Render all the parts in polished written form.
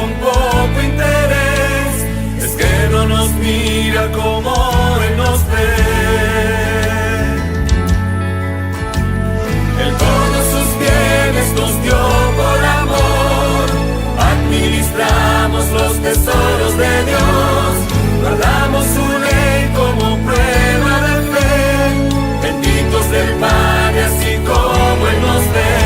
con poco interés, es que no nos mira como Él nos ve. Él todos sus bienes nos dio por amor, administramos los tesoros de Dios, guardamos su ley como prueba de fe, benditos del Padre así como Él nos ve.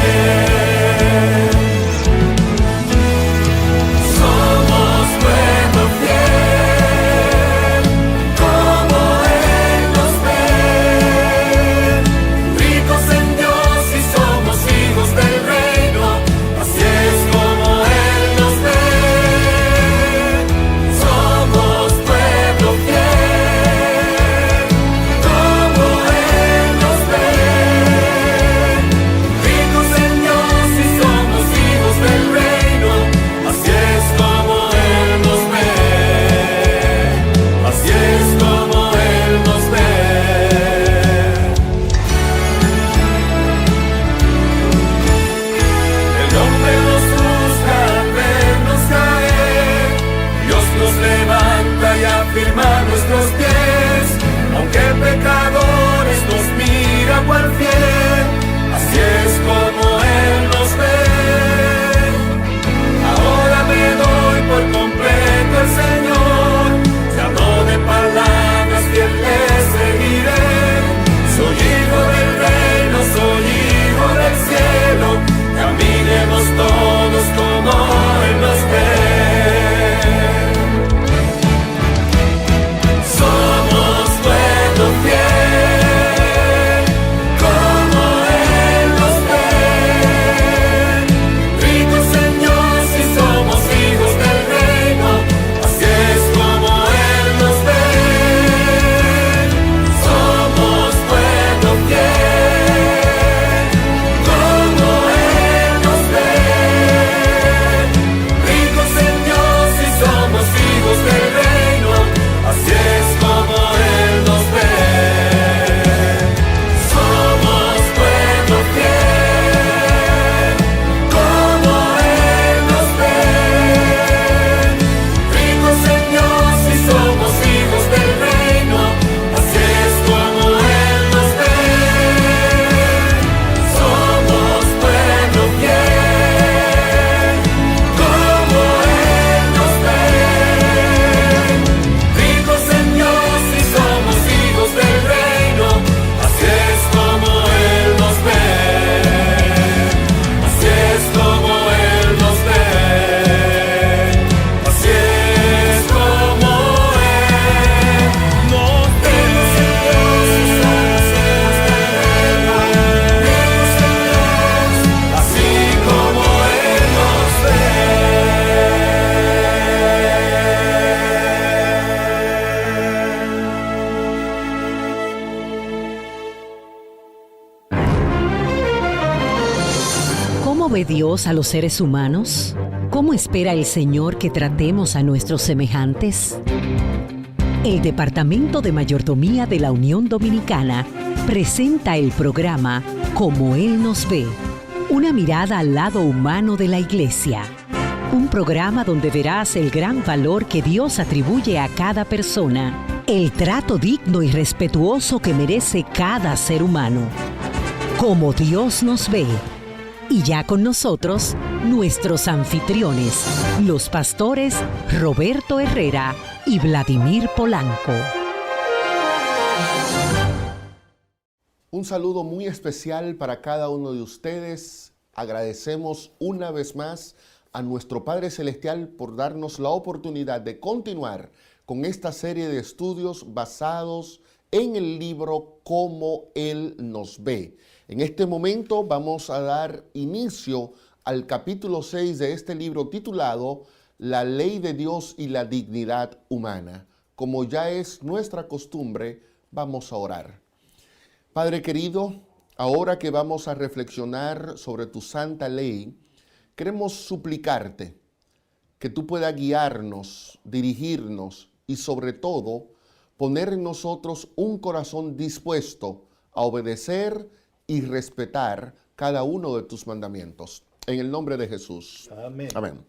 ¿Cómo ve Dios a los seres humanos? ¿Cómo espera el Señor que tratemos a nuestros semejantes? El Departamento de Mayordomía de la Unión Dominicana presenta el programa Como Él nos ve, una mirada al lado humano de la Iglesia. Un programa donde verás el gran valor que Dios atribuye a cada persona, el trato digno y respetuoso que merece cada ser humano. Como Dios nos ve. Y ya con nosotros, nuestros anfitriones, los pastores Roberto Herrera y Vladimir Polanco. Un saludo muy especial para cada uno de ustedes. Agradecemos una vez más a nuestro Padre Celestial por darnos la oportunidad de continuar con esta serie de estudios basados en el libro Como Él nos ve. En este momento vamos a dar inicio al capítulo 6 de este libro titulado La ley de Dios y la dignidad humana. Como ya es nuestra costumbre, vamos a orar. Padre querido, ahora que vamos a reflexionar sobre tu santa ley, queremos suplicarte que tú puedas guiarnos, dirigirnos y sobre todo poner en nosotros un corazón dispuesto a obedecer y respetar cada uno de tus mandamientos. En el nombre de Jesús. Amén. Amén.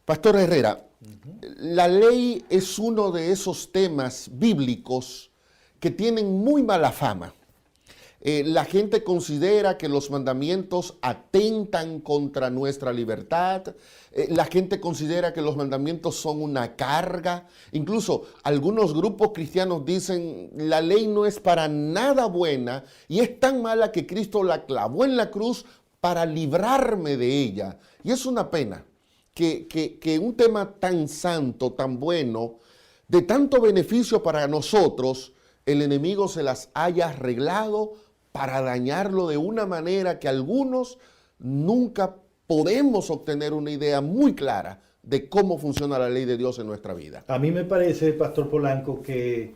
Pastor Herrera, la ley es uno de esos temas bíblicos que tienen muy mala fama. La gente considera que los mandamientos atentan contra nuestra libertad. La gente considera que los mandamientos son una carga. Incluso algunos grupos cristianos dicen la ley no es para nada buena y es tan mala que Cristo la clavó en la cruz para librarme de ella. Y es una pena que un tema tan santo, tan bueno, de tanto beneficio para nosotros, el enemigo se las haya arreglado para dañarlo de una manera que algunos nunca podemos obtener una idea muy clara de cómo funciona la ley de Dios en nuestra vida. A mí me parece, Pastor Polanco, que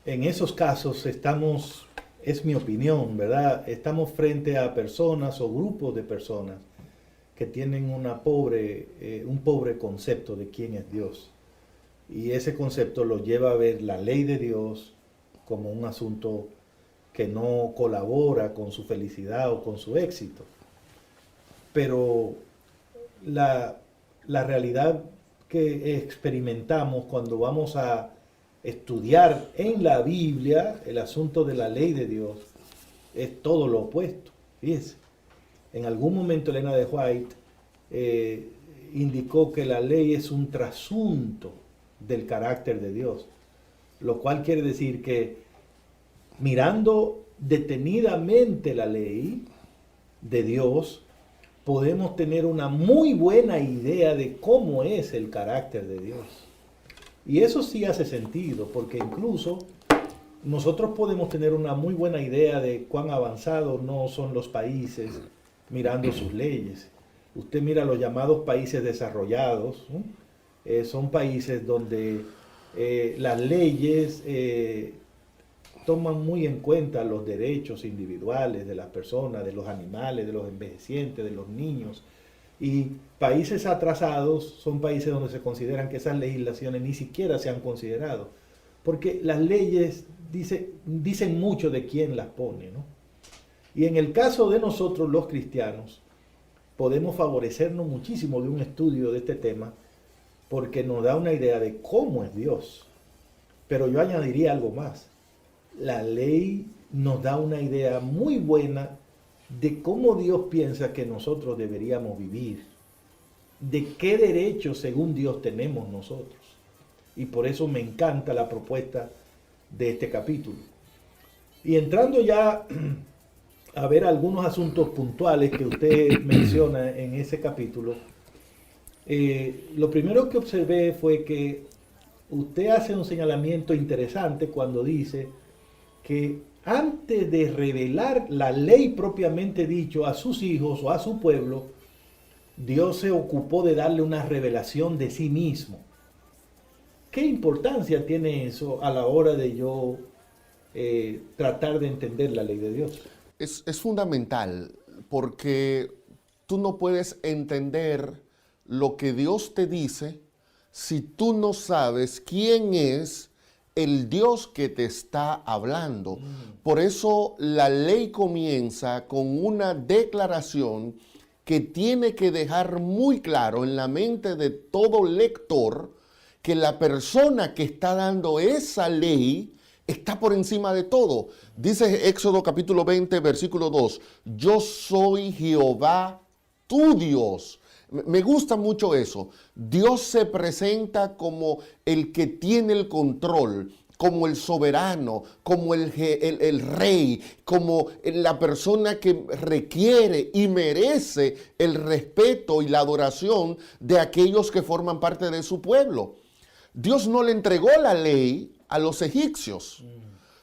en esos casos estamos, es mi opinión, ¿verdad? Estamos frente a personas o grupos de personas que tienen un pobre concepto de quién es Dios. Y ese concepto lo lleva a ver la ley de Dios como un asunto que no colabora con su felicidad o con su éxito. Pero la realidad que experimentamos cuando vamos a estudiar en la Biblia el asunto de la ley de Dios es todo lo opuesto. Fíjense, en algún momento Elena de White indicó que la ley es un trasunto del carácter de Dios, lo cual quiere decir que mirando detenidamente la ley de Dios, podemos tener una muy buena idea de cómo es el carácter de Dios. Y eso sí hace sentido, porque incluso nosotros podemos tener una muy buena idea de cuán avanzados no son los países mirando sus leyes. Usted mira los llamados países desarrollados, ¿no? Son países donde las leyes toman muy en cuenta los derechos individuales de las personas, de los animales, de los envejecientes, de los niños. Y países atrasados son países donde se consideran que esas legislaciones ni siquiera se han considerado. Porque las leyes dicen mucho de quién las pone, ¿no? Y en el caso de nosotros los cristianos, podemos favorecernos muchísimo de un estudio de este tema porque nos da una idea de cómo es Dios. Pero yo añadiría algo más. La ley nos da una idea muy buena de cómo Dios piensa que nosotros deberíamos vivir, de qué derechos según Dios tenemos nosotros. Y por eso me encanta la propuesta de este capítulo. Y entrando ya a ver algunos asuntos puntuales que usted menciona en ese capítulo, lo primero que observé fue que usted hace un señalamiento interesante cuando dice que antes de revelar la ley propiamente dicho a sus hijos o a su pueblo, Dios se ocupó de darle una revelación de sí mismo. ¿Qué importancia tiene eso a la hora de yo tratar de entender la ley de Dios? Es fundamental porque tú no puedes entender lo que Dios te dice si tú no sabes quién es el Dios que te está hablando. Por eso la ley comienza con una declaración que tiene que dejar muy claro en la mente de todo lector que la persona que está dando esa ley está por encima de todo. Dice Éxodo capítulo 20, versículo 2, yo soy Jehová tu Dios. Me gusta mucho eso. Dios se presenta como el que tiene el control, como el soberano, como el rey, como la persona que requiere y merece el respeto y la adoración de aquellos que forman parte de su pueblo. Dios no le entregó la ley a los egipcios.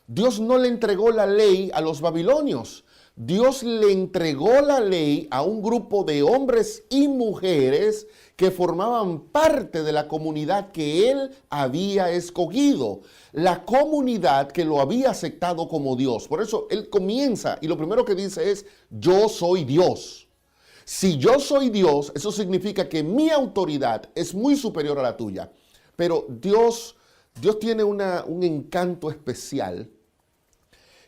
Dios no le entregó la ley a los babilonios. Dios le entregó la ley a un grupo de hombres y mujeres que formaban parte de la comunidad que Él había escogido, la comunidad que lo había aceptado como Dios. Por eso Él comienza y lo primero que dice es, yo soy Dios. Si yo soy Dios, eso significa que mi autoridad es muy superior a la tuya. Pero Dios tiene un encanto especial.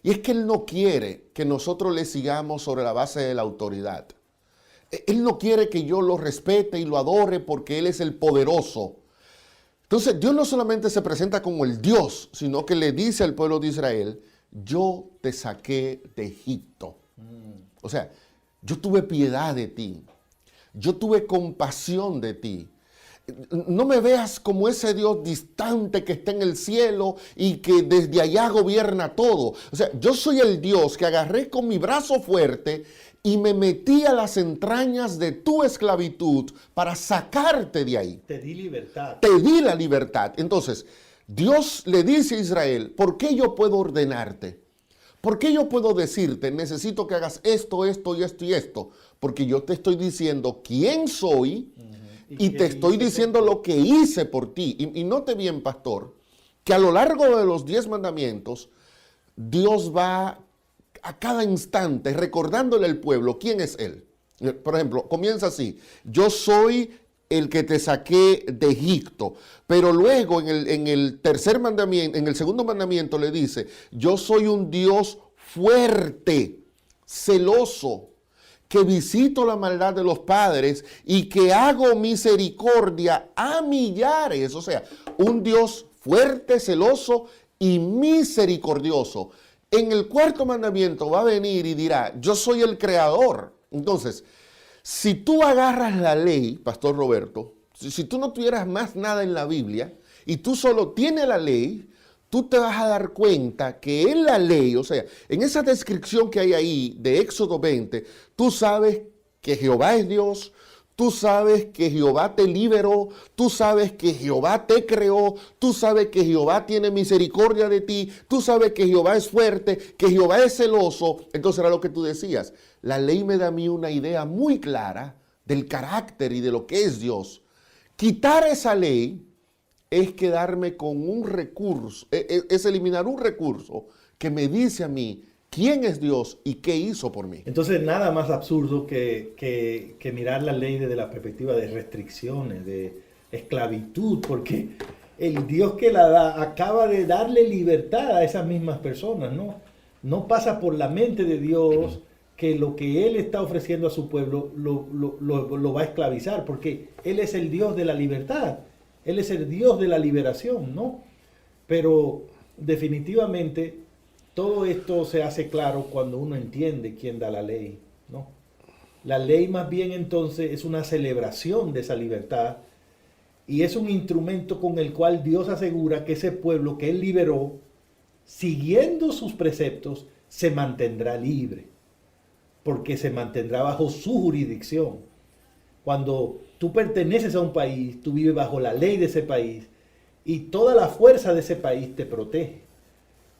Y es que Él no quiere que nosotros le sigamos sobre la base de la autoridad. Él no quiere que yo lo respete y lo adore porque Él es el poderoso. Entonces, Dios no solamente se presenta como el Dios, sino que le dice al pueblo de Israel, yo te saqué de Egipto. O sea, yo tuve piedad de ti. Yo tuve compasión de ti. No me veas como ese Dios distante que está en el cielo y que desde allá gobierna todo. O sea, yo soy el Dios que agarré con mi brazo fuerte y me metí a las entrañas de tu esclavitud para sacarte de ahí. Te di libertad. Te di la libertad. Entonces, Dios le dice a Israel, ¿por qué yo puedo ordenarte? ¿Por qué yo puedo decirte, necesito que hagas esto, esto y esto y esto? Porque yo te estoy diciendo quién soy y te estoy diciendo lo que hice por ti. Y note bien, pastor, que a lo largo de los 10 mandamientos, Dios va a cada instante recordándole al pueblo quién es Él. Por ejemplo, comienza así, yo soy el que te saqué de Egipto. Pero luego en el tercer mandamiento, en el segundo mandamiento le dice, yo soy un Dios fuerte, celoso, que visito la maldad de los padres y que hago misericordia a millares. O sea, un Dios fuerte, celoso y misericordioso. En el cuarto mandamiento va a venir y dirá, yo soy el creador. Entonces, si tú agarras la ley, Pastor Roberto, si tú no tuvieras más nada en la Biblia y tú solo tienes la ley, tú te vas a dar cuenta que en la ley, o sea, en esa descripción que hay ahí de Éxodo 20, tú sabes que Jehová es Dios, tú sabes que Jehová te liberó, tú sabes que Jehová te creó, tú sabes que Jehová tiene misericordia de ti, tú sabes que Jehová es fuerte, que Jehová es celoso. Entonces era lo que tú decías. La ley me da a mí una idea muy clara del carácter y de lo que es Dios. Quitar esa ley es quedarme con un recurso, es eliminar un recurso que me dice a mí quién es Dios y qué hizo por mí. Entonces, nada más absurdo que mirar la ley desde la perspectiva de restricciones, de esclavitud, porque el Dios que la da acaba de darle libertad a esas mismas personas, ¿no? No pasa por la mente de Dios que lo que Él está ofreciendo a su pueblo lo va a esclavizar, porque Él es el Dios de la libertad, Él es el Dios de la liberación, ¿no? Pero definitivamente todo esto se hace claro cuando uno entiende quién da la ley, ¿no? La ley más bien entonces es una celebración de esa libertad y es un instrumento con el cual Dios asegura que ese pueblo que Él liberó, siguiendo sus preceptos, se mantendrá libre, porque se mantendrá bajo su jurisdicción. Cuando tú perteneces a un país, tú vives bajo la ley de ese país y toda la fuerza de ese país te protege.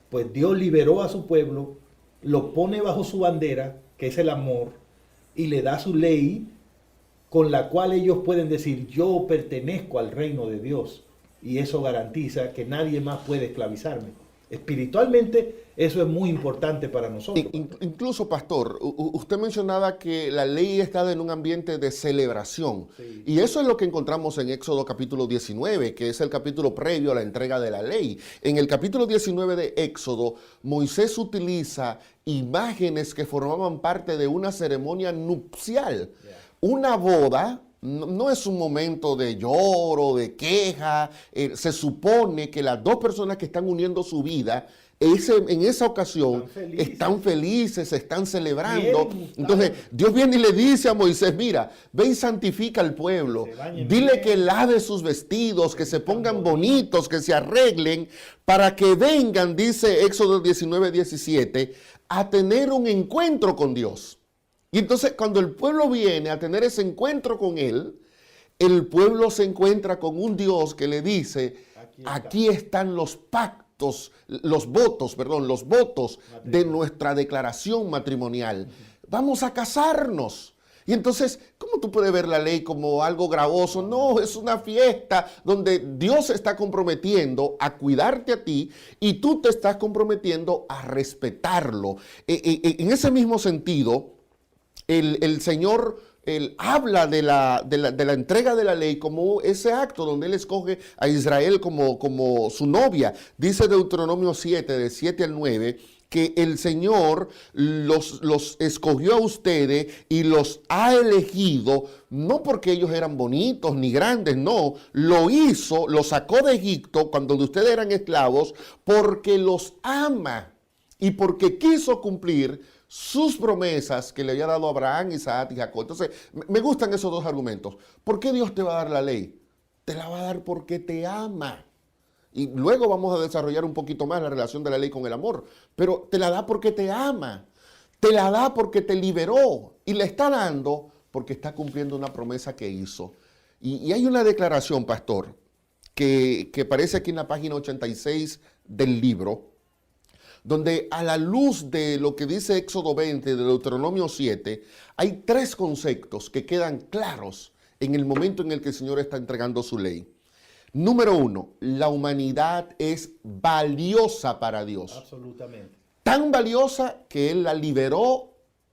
Pues Dios liberó a su pueblo, lo pone bajo su bandera, que es el amor, y le da su ley con la cual ellos pueden decir, yo pertenezco al reino de Dios. Y eso garantiza que nadie más puede esclavizarme. Espiritualmente, eso es muy importante para nosotros. Incluso, pastor, usted mencionaba que la ley está en un ambiente de celebración. Sí. Y eso es lo que encontramos en Éxodo capítulo 19, que es el capítulo previo a la entrega de la ley. En el capítulo 19 de Éxodo, Moisés utiliza imágenes que formaban parte de una ceremonia nupcial. Yeah. Una boda no es un momento de lloro, de queja. Se supone que las dos personas que están uniendo su vida en esa ocasión están felices, están celebrando. Bien, entonces Dios viene y le dice a Moisés, mira, ve y santifica al pueblo, dile bien, que lave sus vestidos, que se pongan bonitos, que se arreglen, para que vengan, dice Éxodo 19, 17, a tener un encuentro con Dios. Y entonces cuando el pueblo viene a tener ese encuentro con Él, el pueblo se encuentra con un Dios que le dice, aquí están los pactos, los votos de nuestra declaración matrimonial. Vamos a casarnos. Y entonces, ¿cómo tú puedes ver la ley como algo gravoso? No, es una fiesta donde Dios se está comprometiendo a cuidarte a ti y tú te estás comprometiendo a respetarlo. En ese mismo sentido, el Señor habla de la entrega de la ley como ese acto donde Él escoge a Israel como su novia. Dice Deuteronomio 7, de 7 al 9, que el Señor los escogió a ustedes y los ha elegido, no porque ellos eran bonitos ni grandes, no, lo hizo, los sacó de Egipto cuando ustedes eran esclavos, porque los ama y porque quiso cumplir sus promesas que le había dado a Abraham, Isaac y Jacob. Entonces, me gustan esos dos argumentos. ¿Por qué Dios te va a dar la ley? Te la va a dar porque te ama. Y luego vamos a desarrollar un poquito más la relación de la ley con el amor. Pero te la da porque te ama. Te la da porque te liberó. Y le está dando porque está cumpliendo una promesa que hizo. Y hay una declaración, pastor, que aparece aquí en la página 86 del libro, donde a la luz de lo que dice Éxodo 20, de Deuteronomio 7, hay tres conceptos que quedan claros en el momento en el que el Señor está entregando su ley. Número 1, la humanidad es valiosa para Dios. Absolutamente. Tan valiosa que Él la liberó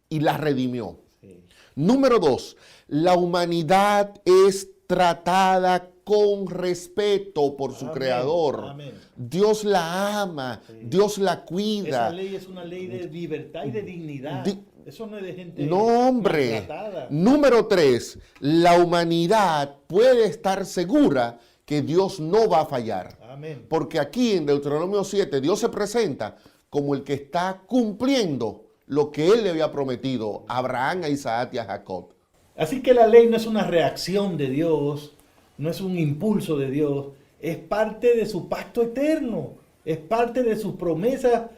y la redimió. Sí. Número 2, la humanidad es tratada con respeto por su creador. Amén. Dios la ama, sí. Dios la cuida. Esa ley es una ley de libertad y de dignidad. Eso no es de gente no, hombre. maltratada. Número 3, la humanidad puede estar segura que Dios no va a fallar. Amén. Porque aquí en Deuteronomio 7 Dios se presenta como el que está cumpliendo lo que Él le había prometido a Abraham, a Isaac y a Jacob. Así que la ley no es una reacción de Dios, no es un impulso de Dios, es parte de su pacto eterno, es parte de sus promesas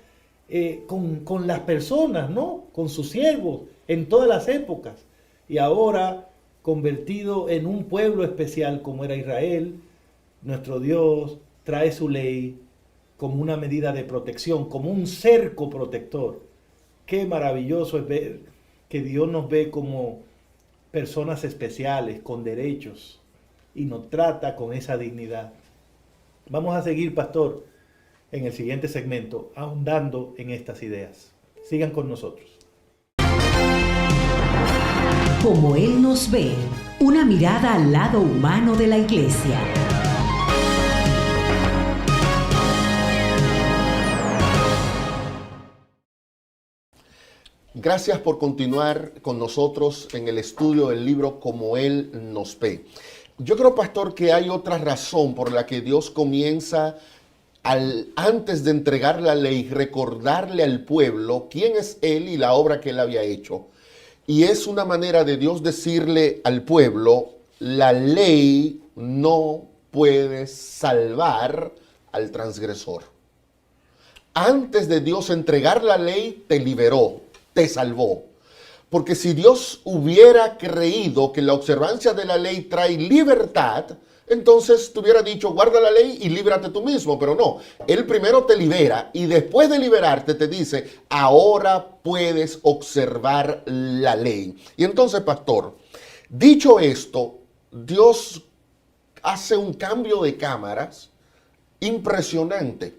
con las personas, ¿no? Con sus siervos en todas las épocas. Y ahora, convertido en un pueblo especial como era Israel, nuestro Dios trae su ley como una medida de protección, como un cerco protector. Qué maravilloso es ver que Dios nos ve como personas especiales, con derechos, y nos trata con esa dignidad. Vamos a seguir, pastor, en el siguiente segmento, ahondando en estas ideas. Sigan con nosotros. Como Él nos ve, una mirada al lado humano de la Iglesia. Gracias por continuar con nosotros en el estudio del libro Como Él nos ve. Yo creo, pastor, que hay otra razón por la que Dios comienza antes de entregar la ley, recordarle al pueblo quién es Él y la obra que Él había hecho. Y es una manera de Dios decirle al pueblo, la ley no puede salvar al transgresor. Antes de Dios entregar la ley, te liberó, te salvó. Porque si Dios hubiera creído que la observancia de la ley trae libertad, entonces te hubiera dicho, guarda la ley y líbrate tú mismo. Pero no, Él primero te libera y después de liberarte te dice, ahora puedes observar la ley. Y entonces, pastor, dicho esto, Dios hace un cambio de cámaras impresionante.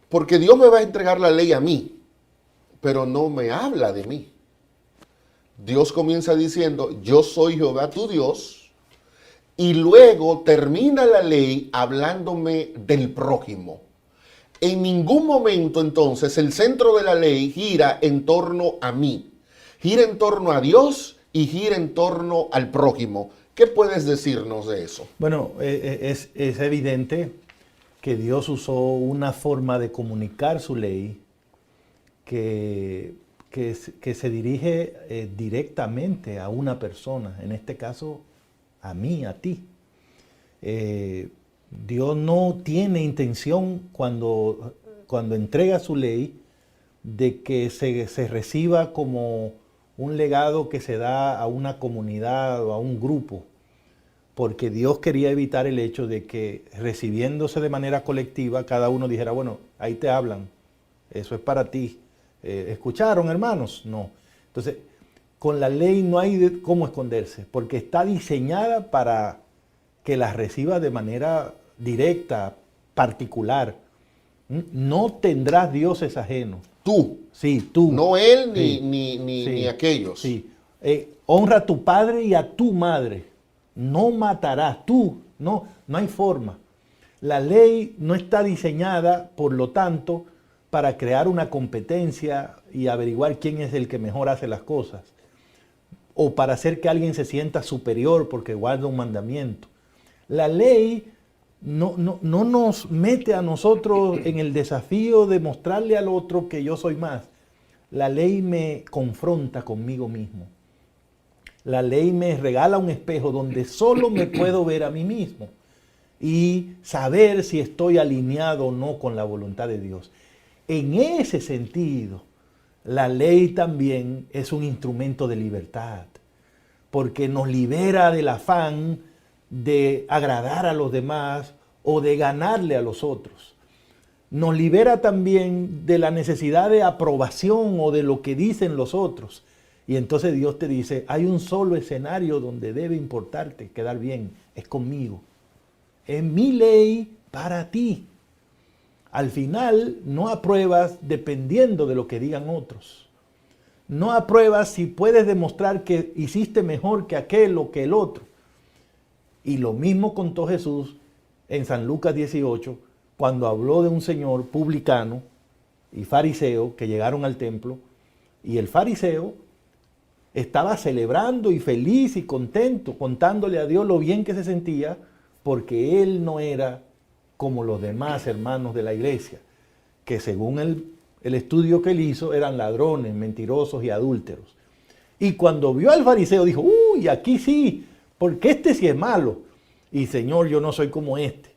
Porque Dios me va a entregar la ley a mí, pero no me habla de mí. Dios comienza diciendo, yo soy Jehová tu Dios, y luego termina la ley hablándome del prójimo. En ningún momento entonces el centro de la ley gira en torno a mí, gira en torno a Dios y gira en torno al prójimo. ¿Qué puedes decirnos de eso? Bueno, es evidente que Dios usó una forma de comunicar su ley que se dirige directamente a una persona, en este caso a mí, a ti. Dios no tiene intención cuando entrega su ley de que se reciba como un legado que se da a una comunidad o a un grupo, porque Dios quería evitar el hecho de que recibiéndose de manera colectiva cada uno dijera, bueno, ahí te hablan, eso es para ti. ¿Escucharon, hermanos? No. Entonces, con la ley no hay cómo esconderse, porque está diseñada para que la reciba de manera directa, particular. No tendrás dioses ajenos. Tú. Sí, tú. No él sí. ni aquellos. Sí. Honra a tu padre y a tu madre. No matarás. Tú. No hay forma. La ley no está diseñada, por lo tanto, para crear una competencia y averiguar quién es el que mejor hace las cosas, o para hacer que alguien se sienta superior porque guarda un mandamiento. La ley no nos mete a nosotros en el desafío de mostrarle al otro que yo soy más. La ley me confronta conmigo mismo. La ley me regala un espejo donde solo me puedo ver a mí mismo y saber si estoy alineado o no con la voluntad de Dios. En ese sentido, la ley también es un instrumento de libertad, porque nos libera del afán de agradar a los demás o de ganarle a los otros. Nos libera también de la necesidad de aprobación o de lo que dicen los otros. Y entonces Dios te dice, hay un solo escenario donde debe importarte quedar bien, es conmigo. Es mi ley para ti. Al final no apruebas dependiendo de lo que digan otros. No apruebas si puedes demostrar que hiciste mejor que aquel o que el otro. Y lo mismo contó Jesús en San Lucas 18, cuando habló de un señor publicano y fariseo que llegaron al templo, y el fariseo estaba celebrando y feliz y contento, contándole a Dios lo bien que se sentía, porque él no era como los demás hermanos de la iglesia, que según el estudio que él hizo eran ladrones, mentirosos y adúlteros. Y cuando vio al fariseo dijo, uy, aquí sí, porque este sí es malo. Y Señor, yo no soy como este.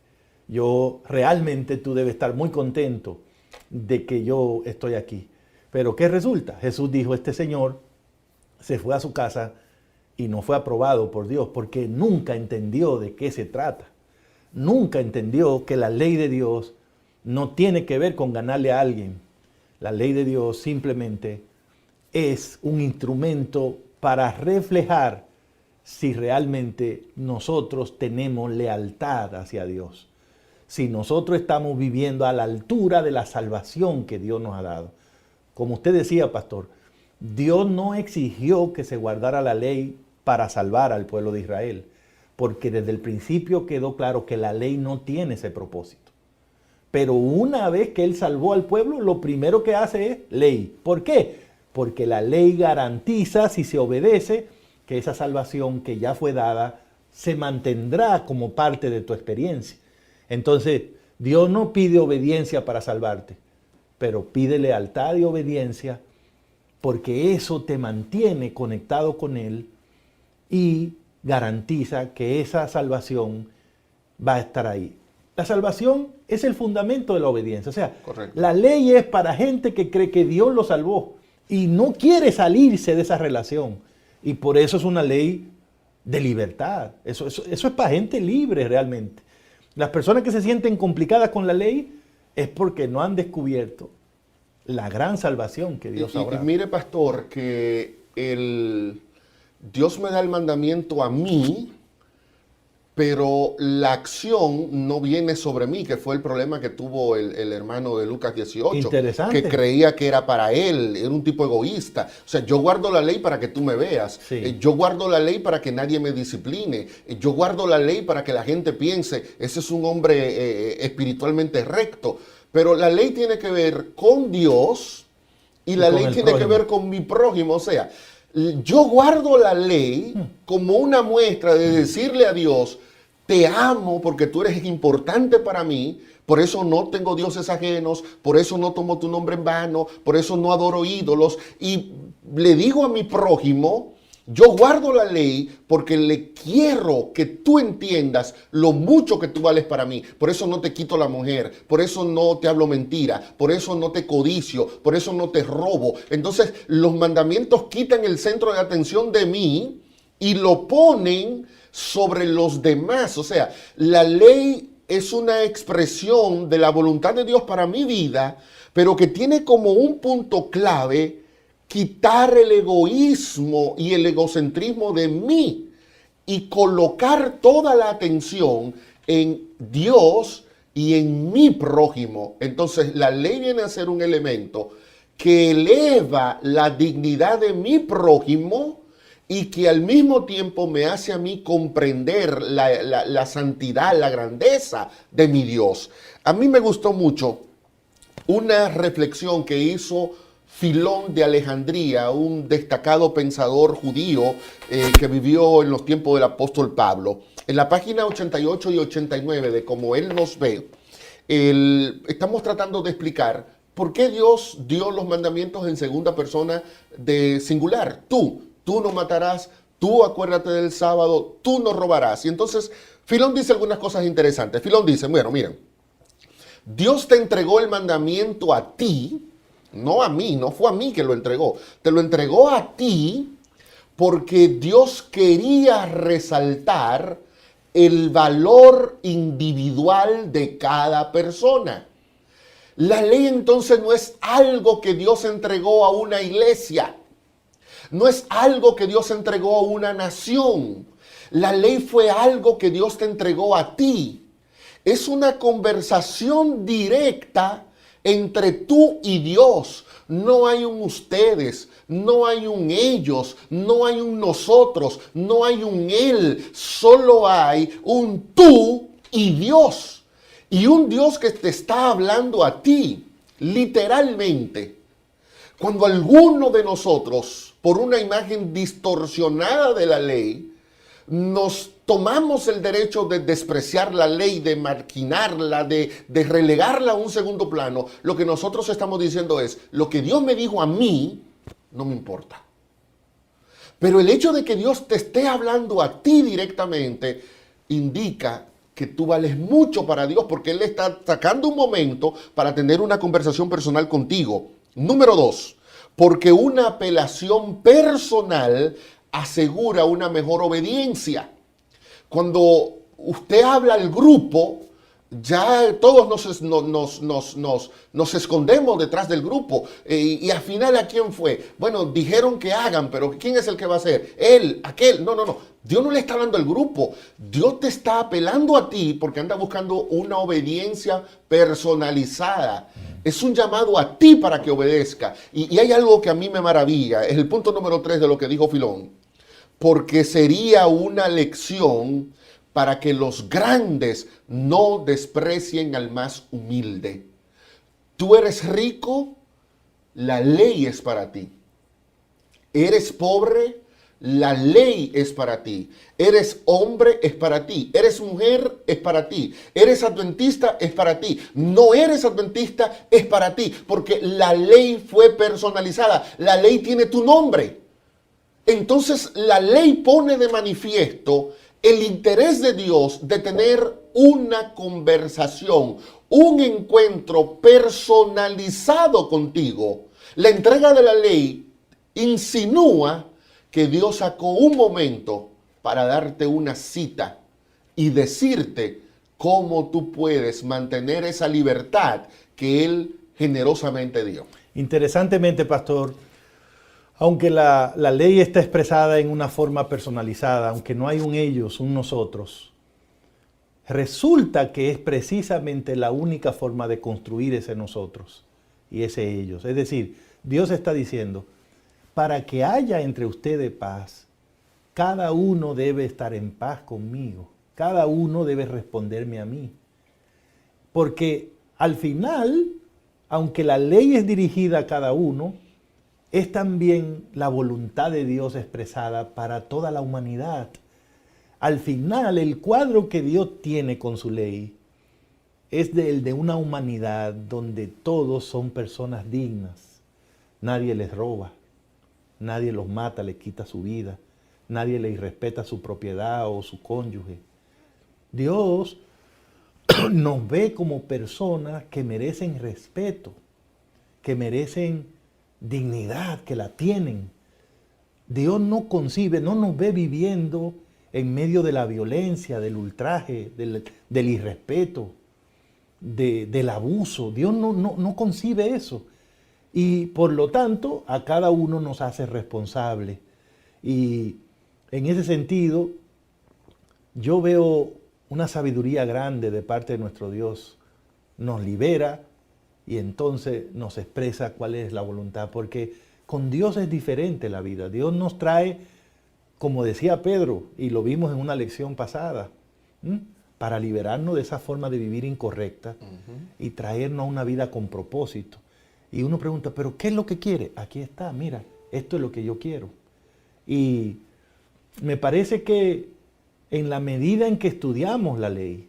Yo realmente tú debes estar muy contento de que yo estoy aquí. Pero ¿qué resulta? Jesús dijo, este señor se fue a su casa y no fue aprobado por Dios porque nunca entendió de qué se trata. Nunca entendió que la ley de Dios no tiene que ver con ganarle a alguien. La ley de Dios simplemente es un instrumento para reflejar si realmente nosotros tenemos lealtad hacia Dios. Si nosotros estamos viviendo a la altura de la salvación que Dios nos ha dado. Como usted decía, pastor, Dios no exigió que se guardara la ley para salvar al pueblo de Israel, porque desde el principio quedó claro que la ley no tiene ese propósito. Pero una vez que Él salvó al pueblo, lo primero que hace es ley. ¿Por qué? Porque la ley garantiza, si se obedece, que esa salvación que ya fue dada se mantendrá como parte de tu experiencia. Entonces, Dios no pide obediencia para salvarte, pero pide lealtad y obediencia porque eso te mantiene conectado con Él y garantiza que esa salvación va a estar ahí. La salvación es el fundamento de la obediencia. O sea, correcto. La ley es para gente que cree que Dios lo salvó y no quiere salirse de esa relación. Y por eso es una ley de libertad. Eso es para gente libre realmente. Las personas que se sienten complicadas con la ley es porque no han descubierto la gran salvación que Dios ha dado. Y mire, pastor, que Dios me da el mandamiento a mí, pero la acción no viene sobre mí, que fue el problema que tuvo el hermano de Lucas 18. Interesante. Que creía que era para él, era un tipo egoísta. O sea, yo guardo la ley para que tú me veas. Sí. Yo guardo la ley para que nadie me discipline. Yo guardo la ley para que la gente piense, ese es un hombre espiritualmente recto. Pero la ley tiene que ver con Dios y la ley tiene que ver con mi prójimo. O sea, yo guardo la ley como una muestra de decirle a Dios, te amo porque tú eres importante para mí, por eso no tengo dioses ajenos, por eso no tomo tu nombre en vano, por eso no adoro ídolos. Y le digo a mi prójimo, yo guardo la ley porque le quiero que tú entiendas lo mucho que tú vales para mí. Por eso no te quito la mujer, por eso no te hablo mentira, por eso no te codicio, por eso no te robo. Entonces los mandamientos quitan el centro de atención de mí y lo ponen sobre los demás. O sea, la ley es una expresión de la voluntad de Dios para mi vida, pero que tiene como un punto clave quitar el egoísmo y el egocentrismo de mí y colocar toda la atención en Dios y en mi prójimo. Entonces la ley viene a ser un elemento que eleva la dignidad de mi prójimo y que al mismo tiempo me hace a mí comprender la santidad, la grandeza de mi Dios. A mí me gustó mucho una reflexión que hizo Filón de Alejandría, un destacado pensador judío que vivió en los tiempos del apóstol Pablo. En la página 88 y 89 de Como Él nos ve, estamos tratando de explicar por qué Dios dio los mandamientos en segunda persona de singular. Tú no matarás, tú acuérdate del sábado, tú no robarás. Y entonces Filón dice algunas cosas interesantes. Filón dice, bueno, miren, Dios te entregó el mandamiento a ti, no a mí, no fue a mí que lo entregó. Te lo entregó a ti porque Dios quería resaltar el valor individual de cada persona. La ley entonces no es algo que Dios entregó a una iglesia. No es algo que Dios entregó a una nación. La ley fue algo que Dios te entregó a ti. Es una conversación directa entre tú y Dios. No hay un ustedes, no hay un ellos, no hay un nosotros, no hay un él. Solo hay un tú y Dios. Y un Dios que te está hablando a ti, literalmente. Cuando alguno de nosotros, por una imagen distorsionada de la ley, nos tomamos el derecho de despreciar la ley, de marginarla, de relegarla a un segundo plano, lo que nosotros estamos diciendo es, lo que Dios me dijo a mí, no me importa. Pero el hecho de que Dios te esté hablando a ti directamente, indica que tú vales mucho para Dios, porque Él está sacando un momento para tener una conversación personal contigo. Número 2, porque una apelación personal asegura una mejor obediencia. Cuando usted habla al grupo, ya todos nos escondemos detrás del grupo. Y al final, ¿a quién fue? Bueno, dijeron que hagan, pero ¿quién es el que va a hacer? Él, aquel. No. Dios no le está hablando al grupo. Dios te está apelando a ti porque anda buscando una obediencia personalizada. Es un llamado a ti para que obedezca. Y hay algo que a mí me maravilla. Es el punto número 3 de lo que dijo Filón. Porque sería una lección para que los grandes no desprecien al más humilde. Tú eres rico, la ley es para ti. Eres pobre, la ley es para ti. Eres hombre, es para ti. Eres mujer, es para ti. Eres adventista, es para ti. No eres adventista, es para ti. Porque la ley fue personalizada. La ley tiene tu nombre. Entonces la ley pone de manifiesto el interés de Dios de tener una conversación, un encuentro personalizado contigo. La entrega de la ley insinúa que Dios sacó un momento para darte una cita y decirte cómo tú puedes mantener esa libertad que Él generosamente dio. Interesantemente, pastor, aunque la ley está expresada en una forma personalizada, aunque no hay un ellos, un nosotros, resulta que es precisamente la única forma de construir ese nosotros y ese ellos. Es decir, Dios está diciendo, para que haya entre ustedes paz, cada uno debe estar en paz conmigo, cada uno debe responderme a mí. Porque al final, aunque la ley es dirigida a cada uno, es también la voluntad de Dios expresada para toda la humanidad. Al final, el cuadro que Dios tiene con su ley es el de una humanidad donde todos son personas dignas. Nadie les roba, nadie los mata, les quita su vida, nadie les irrespeta su propiedad o su cónyuge. Dios nos ve como personas que merecen respeto, que merecen dignidad, que la tienen. Dios no concibe, no nos ve viviendo en medio de la violencia, del ultraje, del irrespeto, del abuso. Dios no concibe eso. Y por lo tanto, a cada uno nos hace responsable. Y en ese sentido, yo veo una sabiduría grande de parte de nuestro Dios. Nos libera y entonces nos expresa cuál es la voluntad, porque con Dios es diferente la vida. Dios nos trae, como decía Pedro, y lo vimos en una lección pasada, para liberarnos de esa forma de vivir incorrecta y traernos a una vida con propósito. Y uno pregunta, ¿pero qué es lo que quiere? Aquí está, mira, esto es lo que yo quiero. Y me parece que en la medida en que estudiamos la ley,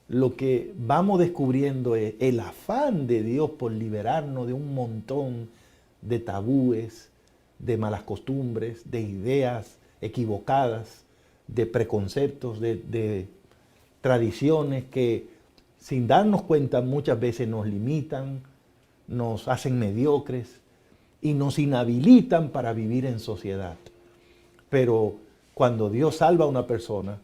lo que vamos descubriendo es el afán de Dios por liberarnos de un montón de tabúes, de malas costumbres, de ideas equivocadas, de preconceptos, de tradiciones que sin darnos cuenta muchas veces nos limitan, nos hacen mediocres y nos inhabilitan para vivir en sociedad. Pero cuando Dios salva a una persona,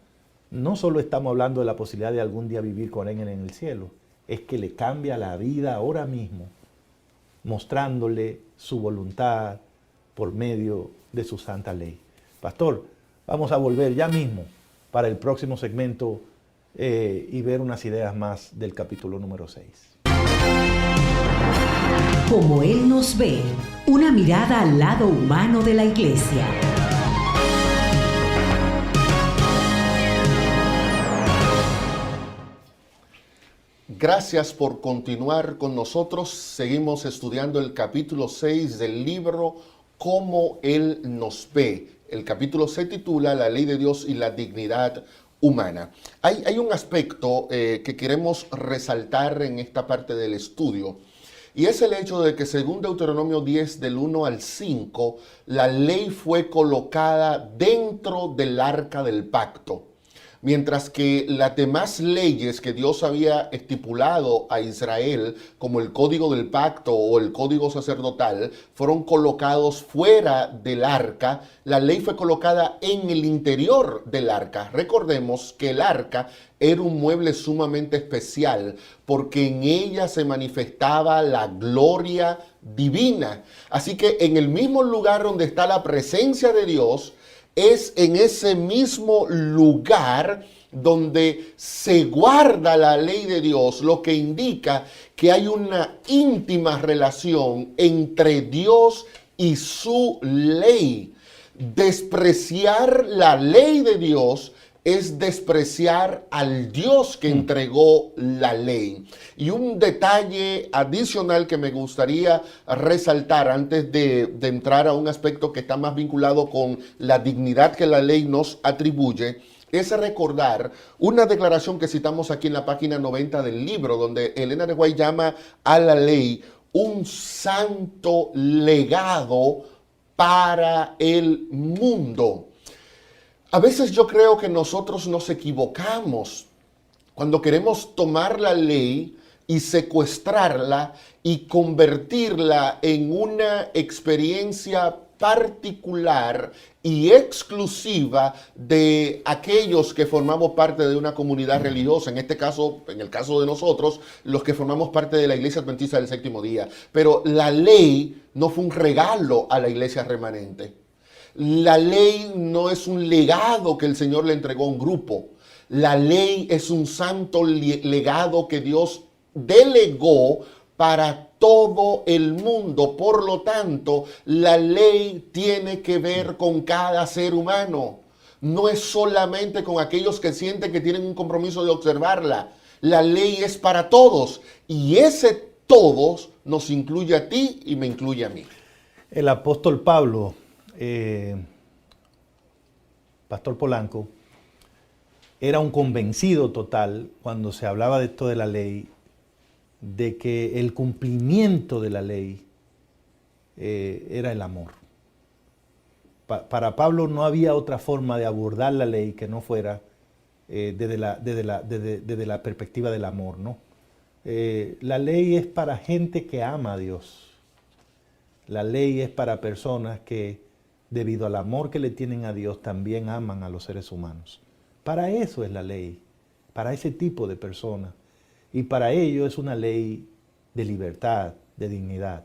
no solo estamos hablando de la posibilidad de algún día vivir con Él en el cielo, es que le cambia la vida ahora mismo, mostrándole su voluntad por medio de su santa ley. Pastor, vamos a volver ya mismo para el próximo segmento y ver unas ideas más del capítulo número 6. Como Él nos ve, una mirada al lado humano de la iglesia. Gracias por continuar con nosotros. Seguimos estudiando el capítulo 6 del libro Cómo Él nos ve. El capítulo se titula La ley de Dios y la dignidad humana. Hay un aspecto que queremos resaltar en esta parte del estudio, y es el hecho de que según Deuteronomio 10 del 1 al 5, la ley fue colocada dentro del arca del pacto. Mientras que las demás leyes que Dios había estipulado a Israel, como el código del pacto o el código sacerdotal, fueron colocados fuera del arca, la ley fue colocada en el interior del arca. Recordemos que el arca era un mueble sumamente especial porque en ella se manifestaba la gloria divina. Así que en el mismo lugar donde está la presencia de Dios, es en ese mismo lugar donde se guarda la ley de Dios, lo que indica que hay una íntima relación entre Dios y su ley. Despreciar la ley de Dios es despreciar al Dios que entregó la ley. Y un detalle adicional que me gustaría resaltar antes de entrar a un aspecto que está más vinculado con la dignidad que la ley nos atribuye, es recordar una declaración que citamos aquí en la página 90 del libro, donde Elena de White llama a la ley un santo legado para el mundo. A veces yo creo que nosotros nos equivocamos cuando queremos tomar la ley y secuestrarla y convertirla en una experiencia particular y exclusiva de aquellos que formamos parte de una comunidad religiosa, en este caso, en el caso de nosotros, los que formamos parte de la Iglesia Adventista del Séptimo Día. Pero la ley no fue un regalo a la Iglesia remanente. La ley no es un legado que el Señor le entregó a un grupo. La ley es un santo legado que Dios delegó para todo el mundo. Por lo tanto, la ley tiene que ver con cada ser humano. No es solamente con aquellos que sienten que tienen un compromiso de observarla. La ley es para todos. Y ese todos nos incluye a ti y me incluye a mí. El apóstol Pablo, Pastor Polanco, era un convencido total cuando se hablaba de esto de la ley, de que el cumplimiento de la ley era el amor. Para Pablo no había otra forma de abordar la ley que no fuera desde la perspectiva del amor, ¿no? La ley es para gente que ama a Dios. La ley es para personas que, debido al amor que le tienen a Dios, también aman a los seres humanos. Para eso es la ley, para ese tipo de personas. Y para ello es una ley de libertad, de dignidad.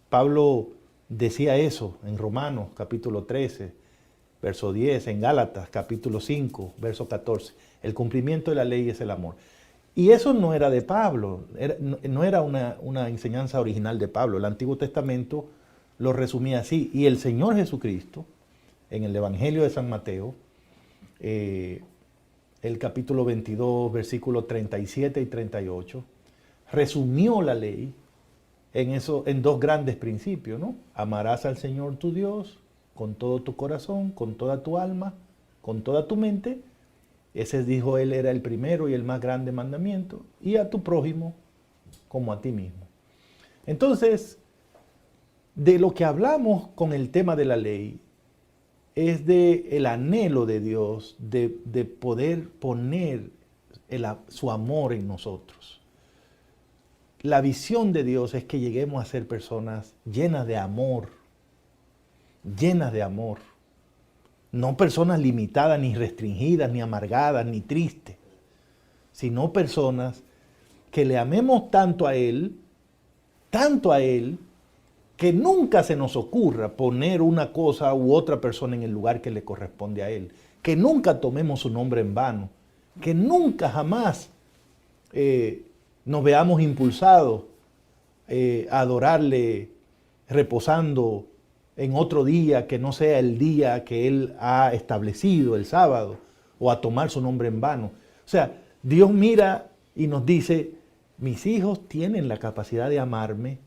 Pablo decía eso en Romanos capítulo 13, verso 10, en Gálatas capítulo 5, verso 14. El cumplimiento de la ley es el amor. Y eso no era de Pablo, no era una enseñanza original de Pablo. El Antiguo Testamento lo resumía así. Y el Señor Jesucristo, en el Evangelio de San Mateo, el capítulo 22, versículos 37 y 38, resumió la ley en dos grandes principios, ¿no? Amarás al Señor tu Dios con todo tu corazón, con toda tu alma, con toda tu mente. Ese, dijo él, era el primero y el más grande mandamiento. Y a tu prójimo como a ti mismo. Entonces, de lo que hablamos con el tema de la ley es de el anhelo de Dios de poder poner su amor en nosotros. La visión de Dios es que lleguemos a ser personas llenas de amor, no personas limitadas, ni restringidas, ni amargadas, ni tristes, sino personas que le amemos tanto a Él, que nunca se nos ocurra poner una cosa u otra persona en el lugar que le corresponde a Él, que nunca tomemos su nombre en vano, que nunca jamás nos veamos impulsados a adorarle reposando en otro día que no sea el día que Él ha establecido, el sábado, o a tomar su nombre en vano. O sea, Dios mira y nos dice, mis hijos tienen la capacidad de amarme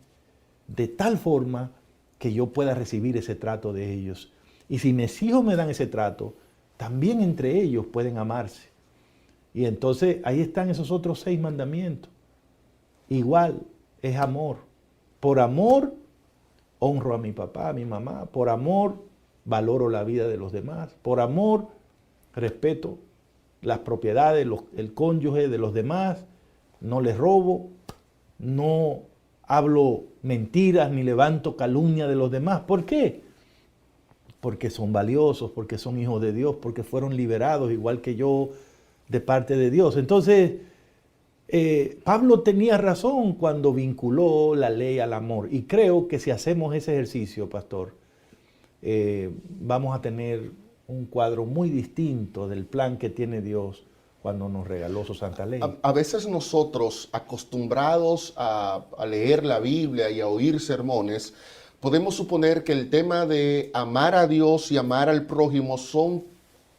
de tal forma que yo pueda recibir ese trato de ellos. Y si mis hijos me dan ese trato, también entre ellos pueden amarse. Y entonces ahí están esos otros 6 mandamientos. Igual, es amor. Por amor, honro a mi papá, a mi mamá. Por amor, valoro la vida de los demás. Por amor, respeto las propiedades, el cónyuge de los demás. No les robo, no hablo mentiras ni levanto calumnia de los demás. ¿Por qué? Porque son valiosos, porque son hijos de Dios, porque fueron liberados igual que yo de parte de Dios. Entonces, Pablo tenía razón cuando vinculó la ley al amor. Y creo que si hacemos ese ejercicio, pastor, vamos a tener un cuadro muy distinto del plan que tiene Dios cuando nos regaló su santa ley. A veces nosotros, acostumbrados a leer la Biblia y a oír sermones, podemos suponer que el tema de amar a Dios y amar al prójimo son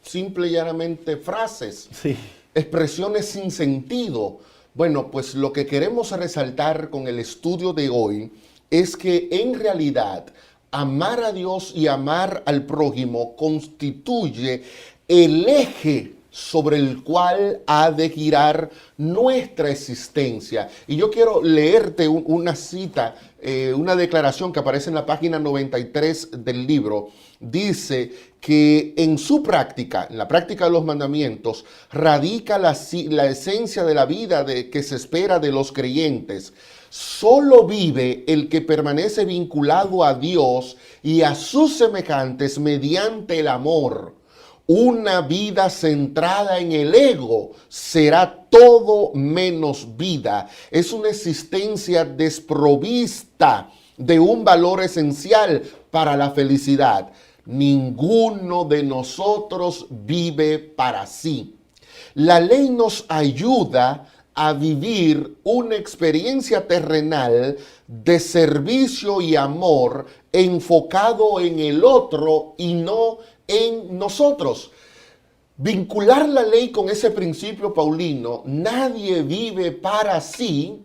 simple y llanamente frases, sí, expresiones sin sentido. Bueno, pues lo que queremos resaltar con el estudio de hoy es que en realidad amar a Dios y amar al prójimo constituye el eje sobre el cual ha de girar nuestra existencia. Y yo quiero leerte una cita, una declaración que aparece en la página 93 del libro. Dice que en su práctica, en la práctica de los mandamientos, radica la esencia de la vida que se espera de los creyentes. Solo vive el que permanece vinculado a Dios y a sus semejantes mediante el amor. Una vida centrada en el ego será todo menos vida. Es una existencia desprovista de un valor esencial para la felicidad. Ninguno de nosotros vive para sí. La ley nos ayuda a vivir una experiencia terrenal de servicio y amor enfocado en el otro y no en nosotros. Vincular la ley con ese principio paulino, nadie vive para sí,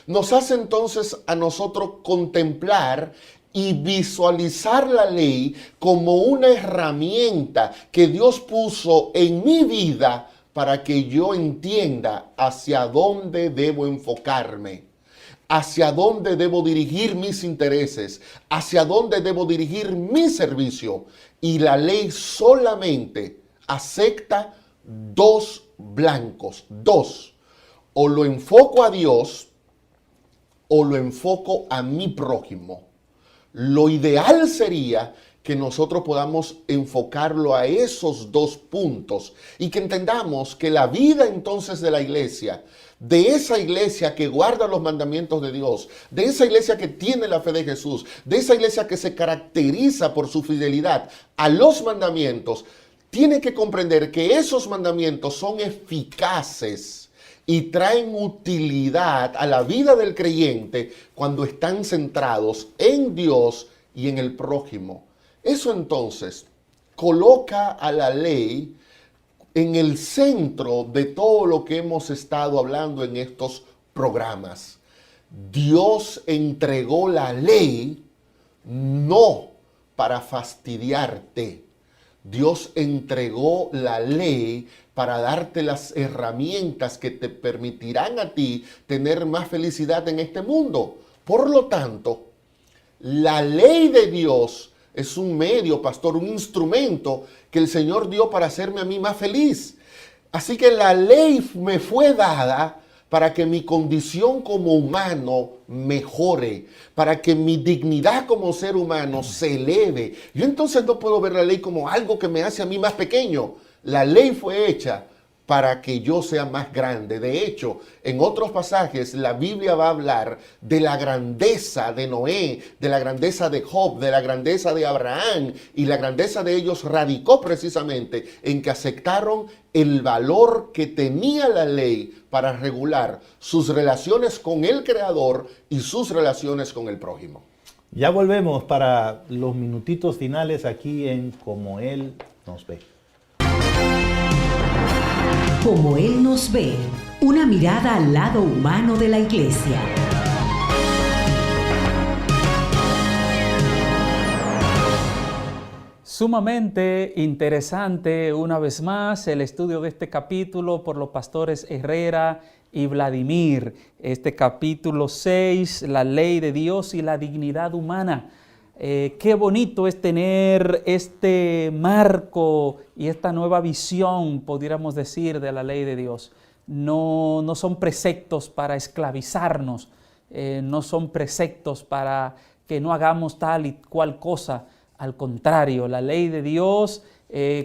nos hace entonces a nosotros contemplar y visualizar la ley como una herramienta que Dios puso en mi vida para que yo entienda hacia dónde debo enfocarme, hacia dónde debo dirigir mis intereses, hacia dónde debo dirigir mi servicio. Y la ley solamente acepta 2 blancos, 2. O lo enfoco a Dios o lo enfoco a mi prójimo. Lo ideal sería que nosotros podamos enfocarlo a esos 2 puntos y que entendamos que la vida entonces de la iglesia, de esa iglesia que guarda los mandamientos de Dios, de esa iglesia que tiene la fe de Jesús, de esa iglesia que se caracteriza por su fidelidad a los mandamientos, tiene que comprender que esos mandamientos son eficaces y traen utilidad a la vida del creyente cuando están centrados en Dios y en el prójimo. Eso entonces coloca a la ley en el centro de todo lo que hemos estado hablando en estos programas. Dios entregó la ley no para fastidiarte. Dios entregó la ley para darte las herramientas que te permitirán a ti tener más felicidad en este mundo. Por lo tanto, la ley de Dios es un medio, pastor, un instrumento que el Señor dio para hacerme a mí más feliz. Así que la ley me fue dada para que mi condición como humano mejore, para que mi dignidad como ser humano se eleve. Yo entonces no puedo ver la ley como algo que me hace a mí más pequeño. La ley fue hecha para que yo sea más grande. De hecho, en otros pasajes la Biblia va a hablar de la grandeza de Noé, de la grandeza de Job, de la grandeza de Abraham, y la grandeza de ellos radicó precisamente en que aceptaron el valor que tenía la ley para regular sus relaciones con el Creador y sus relaciones con el prójimo. Ya volvemos para los minutitos finales aquí en Como Él nos ve. Como Él nos ve, una mirada al lado humano de la Iglesia. Sumamente interesante, una vez más, el estudio de este capítulo por los pastores Herrera y Vladimir. Este capítulo 6, la ley de Dios y la dignidad humana. Qué bonito es tener este marco y esta nueva visión, pudiéramos decir, de la ley de Dios. No son preceptos para esclavizarnos, no son preceptos para que no hagamos tal y cual cosa. Al contrario, la ley de Dios,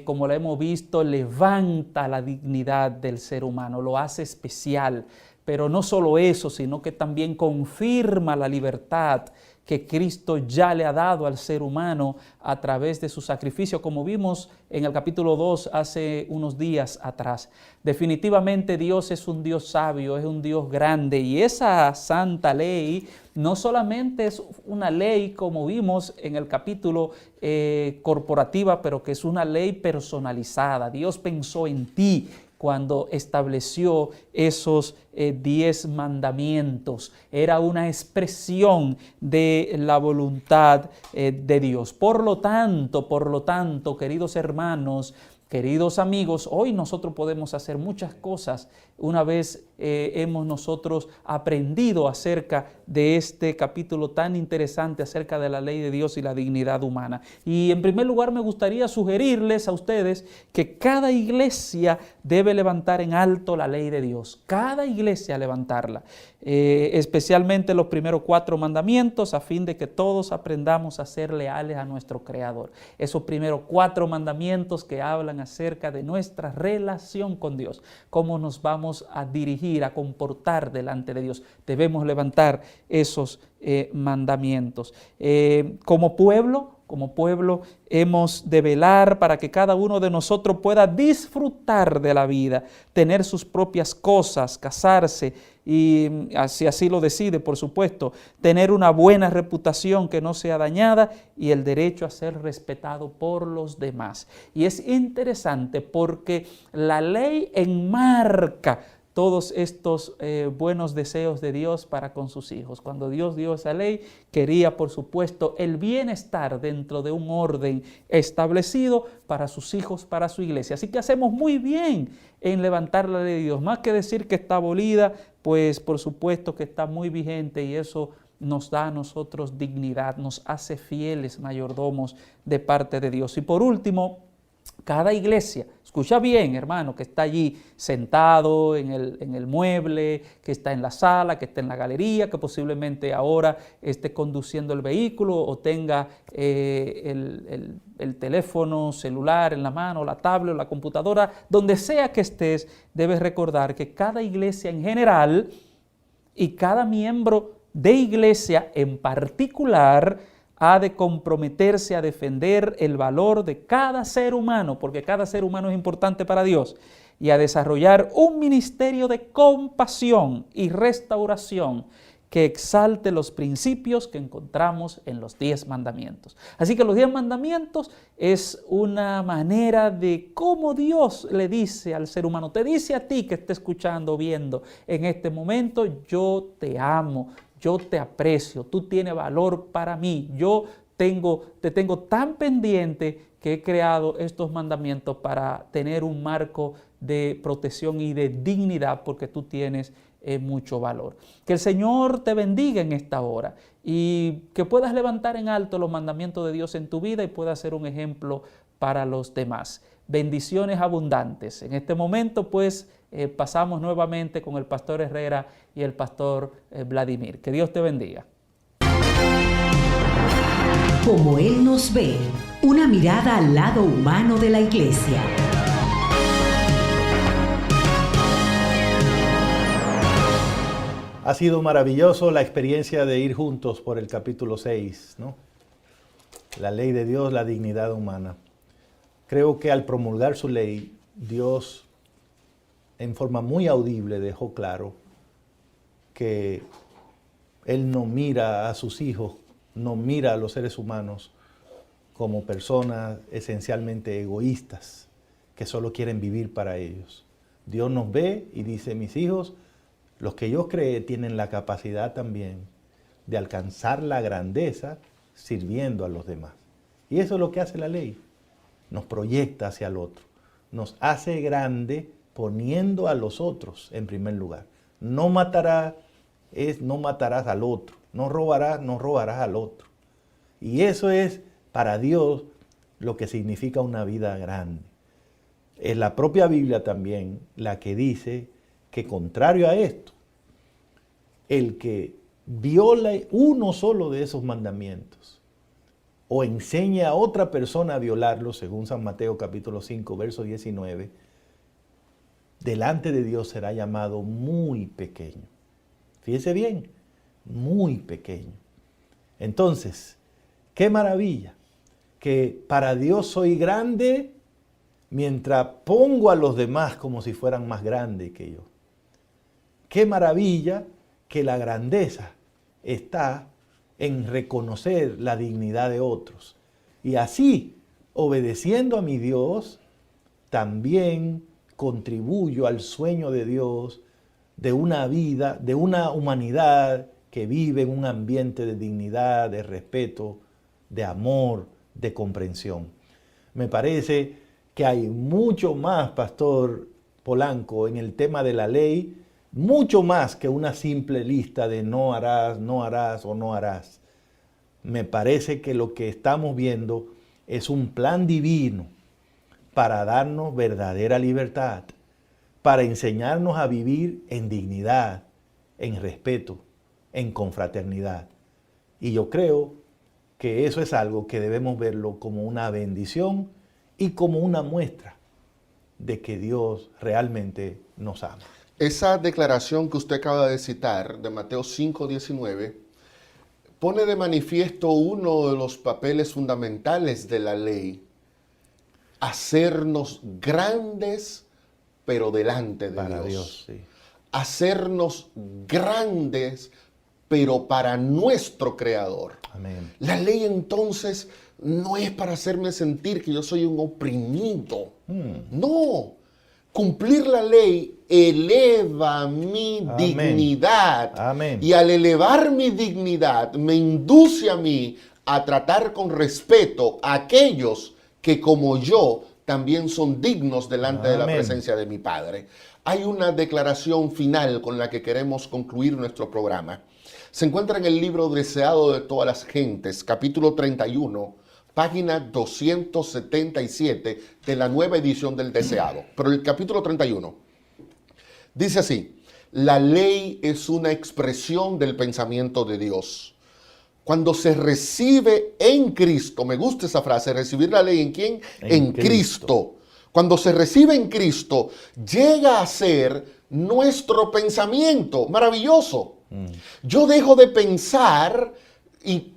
como la hemos visto, levanta la dignidad del ser humano, lo hace especial. Pero no solo eso, sino que también confirma la libertad que Cristo ya le ha dado al ser humano a través de su sacrificio, como vimos en el capítulo 2 hace unos días atrás. Definitivamente Dios es un Dios sabio, es un Dios grande, y esa santa ley no solamente es una ley, como vimos en el capítulo corporativa, pero que es una ley personalizada. Dios pensó en ti cuando estableció esos 10 mandamientos. Era una expresión de la voluntad de Dios. Por lo tanto, queridos hermanos, queridos amigos, hoy nosotros podemos hacer muchas cosas una vez hemos nosotros aprendido acerca de este capítulo tan interesante acerca de la ley de Dios y la dignidad humana. Y en primer lugar me gustaría sugerirles a ustedes que cada iglesia debe levantar en alto la ley de Dios. Cada iglesia levantarla, especialmente los primeros 4 mandamientos, a fin de que todos aprendamos a ser leales a nuestro Creador. Esos primeros 4 mandamientos que hablan acerca de nuestra relación con Dios, cómo nos vamos a dirigir, a comportar delante de Dios. Debemos levantar esos mandamientos. Como pueblo hemos de velar para que cada uno de nosotros pueda disfrutar de la vida, tener sus propias cosas, casarse y si así lo decide, por supuesto, tener una buena reputación que no sea dañada y el derecho a ser respetado por los demás. Y es interesante porque la ley enmarca todos estos buenos deseos de Dios para con sus hijos. Cuando Dios dio esa ley, quería, por supuesto, el bienestar dentro de un orden establecido para sus hijos, para su iglesia. Así que hacemos muy bien en levantar la ley de Dios. Más que decir que está abolida, pues por supuesto que está muy vigente, y eso nos da a nosotros dignidad, nos hace fieles mayordomos de parte de Dios. Y por último, cada iglesia, escucha bien, hermano, que está allí sentado en el mueble, que está en la sala, que está en la galería, que posiblemente ahora esté conduciendo el vehículo o tenga el teléfono celular en la mano, la tablet, la computadora, donde sea que estés, debes recordar que cada iglesia en general y cada miembro de iglesia en particular ha de comprometerse a defender el valor de cada ser humano, porque cada ser humano es importante para Dios, y a desarrollar un ministerio de compasión y restauración que exalte los principios que encontramos en los 10 mandamientos. Así que los 10 mandamientos es una manera de cómo Dios le dice al ser humano, te dice a ti que esté escuchando, viendo en este momento, yo te amo, yo te aprecio, tú tienes valor para mí, te tengo tan pendiente que he creado estos mandamientos para tener un marco de protección y de dignidad porque tú tienes mucho valor. Que el Señor te bendiga en esta hora y que puedas levantar en alto los mandamientos de Dios en tu vida y puedas ser un ejemplo para los demás. Bendiciones abundantes. En este momento pues pasamos nuevamente con el pastor Herrera y el pastor Vladimir. Que Dios te bendiga. Como Él nos ve, una mirada al lado humano de la iglesia. Ha sido maravilloso la experiencia de ir juntos por el capítulo 6, ¿no? La ley de Dios, la dignidad humana. Creo que al promulgar su ley, Dios en forma muy audible dejó claro que Él no mira a sus hijos, no mira a los seres humanos como personas esencialmente egoístas que solo quieren vivir para ellos. Dios nos ve y dice, mis hijos, los que yo creé tienen la capacidad también de alcanzar la grandeza sirviendo a los demás. Y eso es lo que hace la ley. Nos proyecta hacia el otro. Nos hace grande poniendo a los otros en primer lugar. No matarás al otro. No robarás al otro. Y eso es para Dios lo que significa una vida grande. Es la propia Biblia también la que dice que contrario a esto, el que viola uno solo de esos mandamientos o enseña a otra persona a violarlos, según San Mateo capítulo 5, verso 19, delante de Dios será llamado muy pequeño. Fíjese bien, muy pequeño. Entonces, qué maravilla que para Dios soy grande mientras pongo a los demás como si fueran más grandes que yo. Qué maravilla que la grandeza está en reconocer la dignidad de otros. Y así, obedeciendo a mi Dios, también contribuyo al sueño de Dios de una vida, de una humanidad que vive en un ambiente de dignidad, de respeto, de amor, de comprensión. Me parece que hay mucho más, Pastor Polanco, en el tema de la ley, mucho más que una simple lista de no harás o no harás. Me parece que lo que estamos viendo es un plan divino para darnos verdadera libertad, para enseñarnos a vivir en dignidad, en respeto, en confraternidad. Y yo creo que eso es algo que debemos verlo como una bendición y como una muestra de que Dios realmente nos ama. Esa declaración que usted acaba de citar, de Mateo 5:19, pone de manifiesto uno de los papeles fundamentales de la ley: hacernos grandes, pero delante de Para Dios. Dios, sí. Hacernos grandes, pero para nuestro Creador. Amén. La ley entonces no es para hacerme sentir que yo soy un oprimido. No. Cumplir la ley eleva mi Amén. dignidad. Amén. Y al elevar mi dignidad me induce a mí a tratar con respeto a aquellos que como yo también son dignos delante de la Amén. presencia de mi Padre. Hay una declaración final con la que queremos concluir nuestro programa. Se encuentra en el libro Deseado de todas las gentes, capítulo 31, página 277 de la nueva edición del Deseado. Pero el capítulo 31 dice así: la ley es una expresión del pensamiento de Dios. Cuando se recibe en Cristo, me gusta esa frase, recibir la ley ¿en quién? En Cristo. Cuando se recibe en Cristo, llega a ser nuestro pensamiento. Maravilloso. Yo dejo de pensar y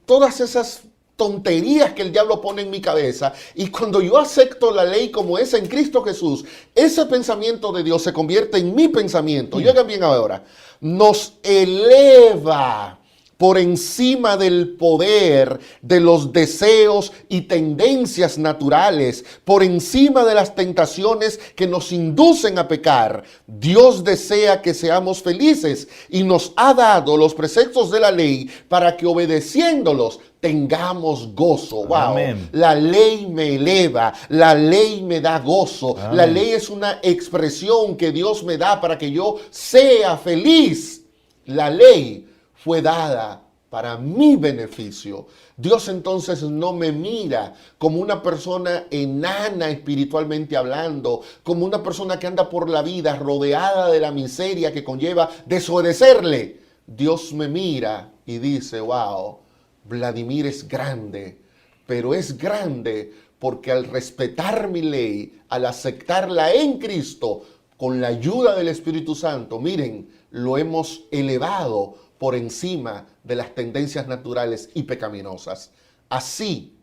todas esas tonterías que el diablo pone en mi cabeza, y cuando yo acepto la ley como es en Cristo Jesús, ese pensamiento de Dios se convierte en mi pensamiento. Y oigan bien ahora, nos eleva por encima del poder de los deseos y tendencias naturales, por encima de las tentaciones que nos inducen a pecar. Dios desea que seamos felices y nos ha dado los preceptos de la ley para que, obedeciéndolos, tengamos gozo. Wow. Amén. La ley me eleva, la ley me da gozo. Amén. La ley es una expresión que Dios me da para que yo sea feliz. La ley fue dada para mi beneficio. Dios entonces no me mira como una persona enana espiritualmente hablando, como una persona que anda por la vida rodeada de la miseria que conlleva desobedecerle. Dios me mira y dice, wow, Vladimir es grande, pero es grande porque al respetar mi ley, al aceptarla en Cristo, con la ayuda del Espíritu Santo, miren, lo hemos elevado por encima de las tendencias naturales y pecaminosas. Así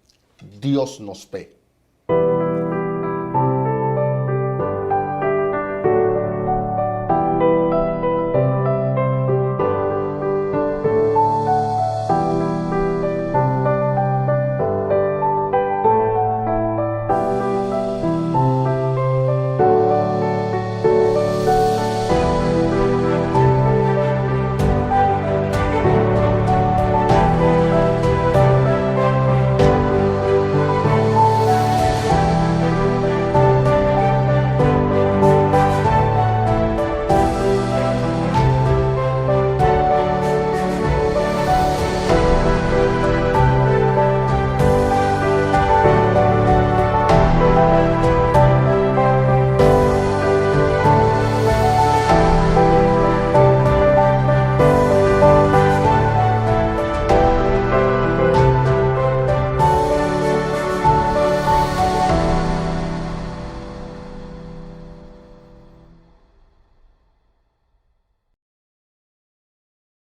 Dios nos ve.